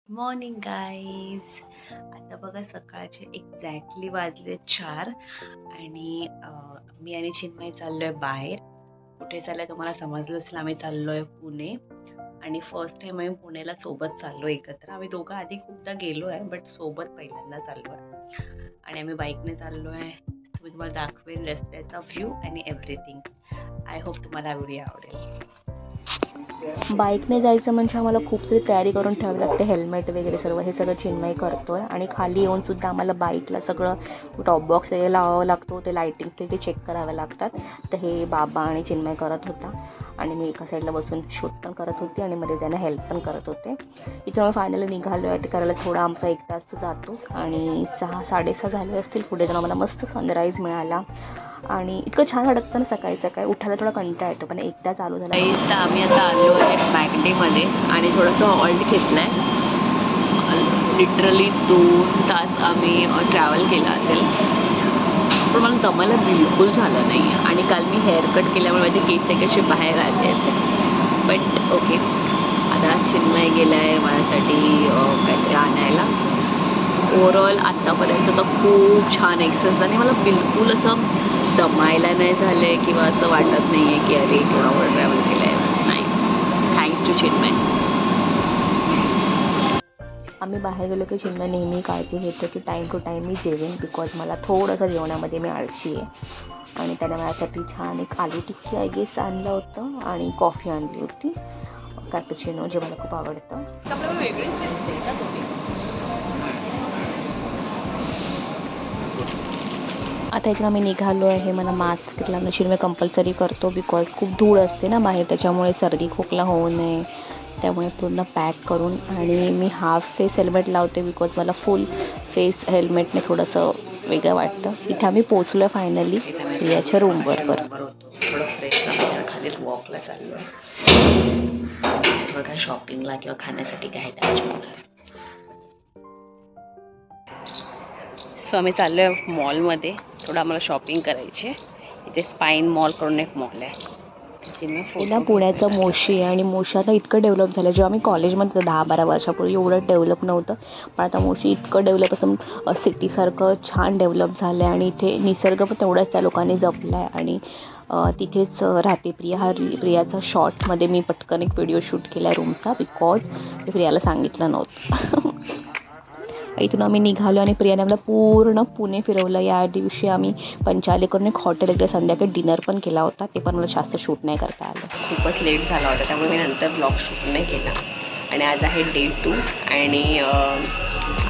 Morning guys. आता बघा सकाळचे एक्झॅक्टली वाजले 4 आणि मी आणि चिन्मय चाललोय बाहेर. कुठे चाललोय तुम्हाला समजलं असेल. आम्ही चाललोय पुणे आणि फर्स्ट टाइम आम्ही पुण्याला सोबत चाललो एकत्र. आम्ही दोघं आधी खूपदा गेलो आहे बट सोबत पहिल्यांदा चाललो आहे आणि आम्ही बाईकने चाललो आहे. मी तुम्हाला दाखवेन रस्त्याचा व्ह्यू आणि एव्हरीथिंग. आय होप तुम्हाला व्हिडिओ आवडेल. बाईकने जायचं म्हणजे आम्हाला खूप तरी तयारी करून ठेवावी लागते. हेल्मेट वगैरे सर्व हे सगळं चिन्मय करतोय आणि खाली येऊन सुद्धा आम्हाला बाईकला सगळं टॉप बॉक्स वगैरे लावावं लागतो. ते लाईटिंग ते चेक करावे लागतात. तर हे बाबा आणि चिन्मय करत होता आणि मी एका साईडला बसून शूट पण करत होती आणि मध्ये त्यांना हेल्प पण करत होते. इथून आम्ही फायनली निघालो आहे. ते करायला थोडा आमचा 1 तास जातो आणि 6-6:30 झाले असतील. पुढे जाऊन आम्हाला मस्त सनराईज मिळाला आणि इतकं छान वाटतं ना सकाळी सकाळी. उठायला थोडा कंटाळा येतो पण एकदा चालू झाला. तर आम्ही आता आलो आहे मॅगडीमध्ये आणि थोडंसं हॉल्ट घेतलं आहे. लिटरली 2 तास आम्ही ट्रॅव्हल केला असेल पण मला दमायला बिलकुल झालं नाही आहे. आणि काल मी हेअरकट केल्यामुळे माझे केस कसे बाहेर आले आहेत. बट ओके, आता चिन्मय गेला आहे माझ्यासाठी काहीतरी आणायला. ओव्हरऑल आत्तापर्यंतचा खूप छान एक्सपिरियन्स आणि मला बिलकुल असं दमायला नाही झालं आहे किंवा असं वाटत नाही आहे की अरे थोडा वेळ ट्रॅव्हल केला आहे. It's nice. Thanks to Chinmay. आम्ही बाहेर गेलो की चिन्मय नेहमी काळजी घेतो की टाईम टू टाईम मी जेवेन. बिकॉज मला थोडंसं जेवणामध्ये मी आळशी आहे आणि त्याने माझ्यासाठी छान एक आलू टिक्की आय गेस आणलं होतं आणि कॉफी आणली होती कॅपुचिनो, जे मला खूप आवडतं. आता इकडं आम्ही निघालो आहे. मला मास्क लावणं चिन्मय कंपल्सरी करतो बिकॉज खूप धूळ असते ना बाहेर, त्याच्यामुळे सर्दी खोकला होऊ नये. त्यामुळे पूर्ण पॅक करून आणि मी हाफ फेस हेल्मेट लावते बिकॉज मला फुल फेस हेल्मेटने थोडंसं वेगळं वाटतं. इथे आम्ही पोचलो आहे फायनली प्रियाच्या रूमवर. थोडं फ्रेश खाली वॉकला चाललो आहे. बघा शॉपिंगला किंवा खाण्यासाठी काय त्याच्यामुळे. सो आम्ही चाललो आहे मॉलमध्ये. थोडं आम्हाला शॉपिंग करायची आहे. इथे स्पाईन मॉल करून एक मॉल आहे. पहिला पुण्याचं मोशी आणि मोशी आता इतकं डेव्हलप झालं. जेव्हा आम्ही कॉलेजमध्ये 10-12 वर्षापूर्वी एवढं डेव्हलप नव्हतं पण आता मोशी इतकं डेव्हलप असं सिटीसारखं छान डेव्हलप झालं आहे आणि इथे निसर्ग पण तेवढाच त्या लोकांनी जपला आहे आणि तिथेच राहते प्रिया. प्रियाचा शॉर्टमध्ये मी पटकन एक व्हिडिओ शूट केला आहे रूमचा बिकॉज मी प्रियाला सांगितलं नव्हतं. इथून आम्ही निघालो आणि प्रियाने आम्हाला पूर्ण पुणे फिरवलं. या दिवशी आम्ही पंचाले करून एक हॉटेल वगैरे संध्याकाळी डिनर पण केला होता. ते पण मला जास्त शूट नाही करता आलं. खूपच लेट झाला होता त्यामुळे मी नंतर ब्लॉग शूट नाही केला. आणि आज आहे डे 2 आणि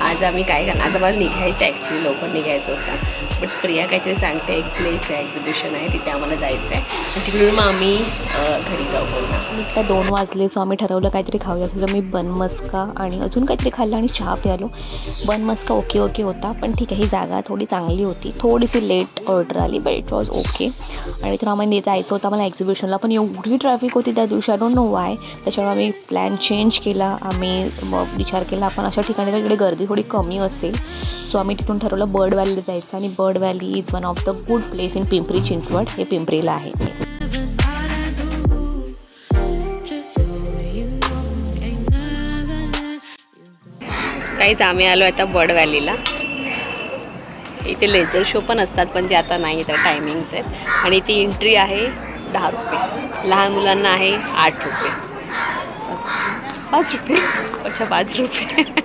आज आम्ही काय करणार. आज आम्हाला निघायचं आहे, ॲक्च्युली लवकर निघायचं होतं बट प्रिया काहीतरी सांगते एक प्लेस आहे, एक्झिबिशन आहे, तिथे आम्हाला जायचं आहे आणि तिकडून मग आम्ही घरी जाऊ पुन्हा. आता 2 वाजले. सो आम्ही ठरवलं काहीतरी खाऊया. असं मी बन मस्का आणि अजून काहीतरी खाल्लं आणि चहा प्यालो. बन मस्का ओके होता पण ठीक आहे, ही जागा थोडी चांगली होती. थोडीशी लेट ऑर्डर आली बट इट वॉज ओके. आणि तर आम्हाला जायचं होतं आम्हाला एक्झिबिशनला पण एवढी ट्रॅफिक होती त्या दिवशी. I don't know Y. त्याच्यामुळे आम्ही प्लॅन चेंज केला. आम्ही विचार केला आपण अशा ठिकाणी तिकडे गर्दी थोडी कमी असेल. सो आम्ही तिथून ठरवलं बर्ड व्हॅलीला जायचं आणि bird valley is one of the good place in Pimpri Chinchwad. हे पिंपरीला आहे. काहीच आम्ही आलो आता बर्ड व्हॅलीला. इथे लेझर शो पण असतात पण जे आता नाही तर टायमिंग्स आहेत. आणि ती एंट्री आहे 10 रुपये. लहान मुलांना आहे 8 रुपये. 5 रुपये. अच्छा 5 रुपये.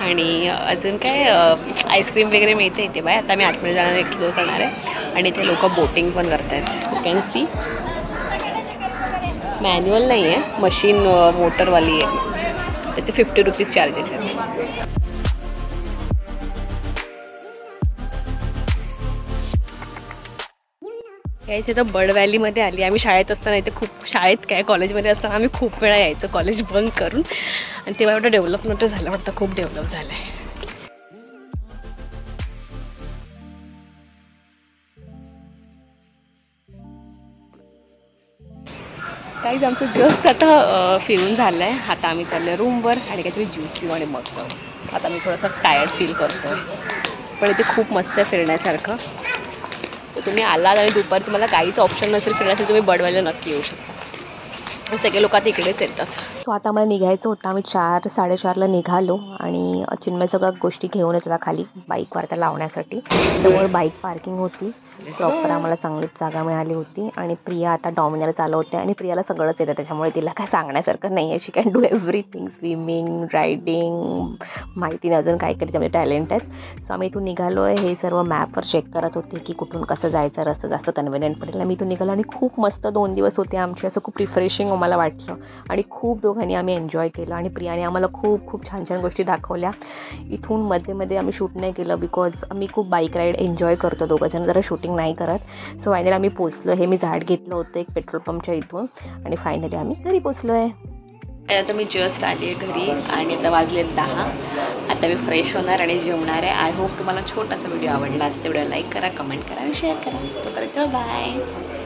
आणि अजून काय आईस्क्रीम वगैरे मिळते इथे बाय. आता मी आतमध्ये जाणार एक्सप्लोर करणार आहे आणि इथे लोक बोटिंग पण करत आहेत. You can see. मॅन्युअल नाही आहे, मशीन मोटरवाली आहे. त्याचे 50 रुपीज चार्जेस आहेत. यायचं तर बर्ड व्हॅलीमध्ये आली. आम्ही शाळेत असताना इथे खूप, शाळेत काय कॉलेजमध्ये असताना आम्ही खूप वेळा यायचं कॉलेज बंक करून आणि तेव्हा एवढं डेव्हलप नव्हतं झालं. वाटतं खूप डेव्हलप झालं आहे. काहीच आमचं जस्ट आता फिरून झालं आहे. आता आम्ही चाललो रूमवर आणि काहीतरी ज्यूस पिऊ आणि मग जाऊ. आता मी थोडंसं टायर्ड फील करतो पण इथे खूप मस्त आहे फिरण्यासारखं. तर तुम्ही आलात आणि दुपारचं मला काहीच ऑप्शन नसेल फिरण्यासाठी तुम्ही बर्ड व्हॅलीला नक्की येऊ शकता. सगळे लोक आता इकडेच येतात. सो आता आम्हाला निघायचं होतं. आम्ही 4-4:30ला निघालो आणि चिन्मय सगळ्या गोष्टी घेऊन येत होता खाली बाईकवर त्या लावण्यासाठी. त्यामुळे बाईक पार्किंग होती प्रॉपर, आम्हाला चांगलीच जागा मिळाली होती. आणि प्रिया आता डॉमिनर चालवते आणि प्रियाला सगळंच येतं, त्याच्यामुळे तिला काय सांगण्यासारखं नाही आहे. She can do everything, swimming, riding, माहिती नाही अजून काय काय त्याच्यामध्ये टॅलेंट आहेत. सो आम्ही इथून निघालो आहे. हे सर्व मॅपवर चेक करत होते की कुठून कसं जायचं, रस्ता जास्त कन्व्हिनियंट पडेल. आम्ही इथून निघालो आणि खूप मस्त 2 दिवस होते आमचे. असं खूप रिफ्रेशिंग आम्हाला वाटलं आणि खूप दोघांनी आम्ही एन्जॉय केलं. आणि प्रियाने आम्हाला खूप खूप छान छान गोष्टी दाखवल्या. इथून मध्ये आम्ही शूट नाही केलं बिकॉज आम्ही खूप बाईक राईड एन्जॉय करतो दोघंजण, जरा शूटिंग नाही करत. सो फायनली आम्ही पोचलो. हे मी झाड घेतलं होतं एक पेट्रोल पंपच्या इथून आणि फायनली आम्ही घरी पोचलो आहे. आता मी जस्ट आली आहे घरी आणि आता वाजले 10. आता मी फ्रेश होणार आणि जेवणार आहे. आय होप तुम्हाला छोटासा व्हिडिओ आवडला. तेवढं लाईक करा, कमेंट करा आणि शेअर करा. तोपर्यंत बाय.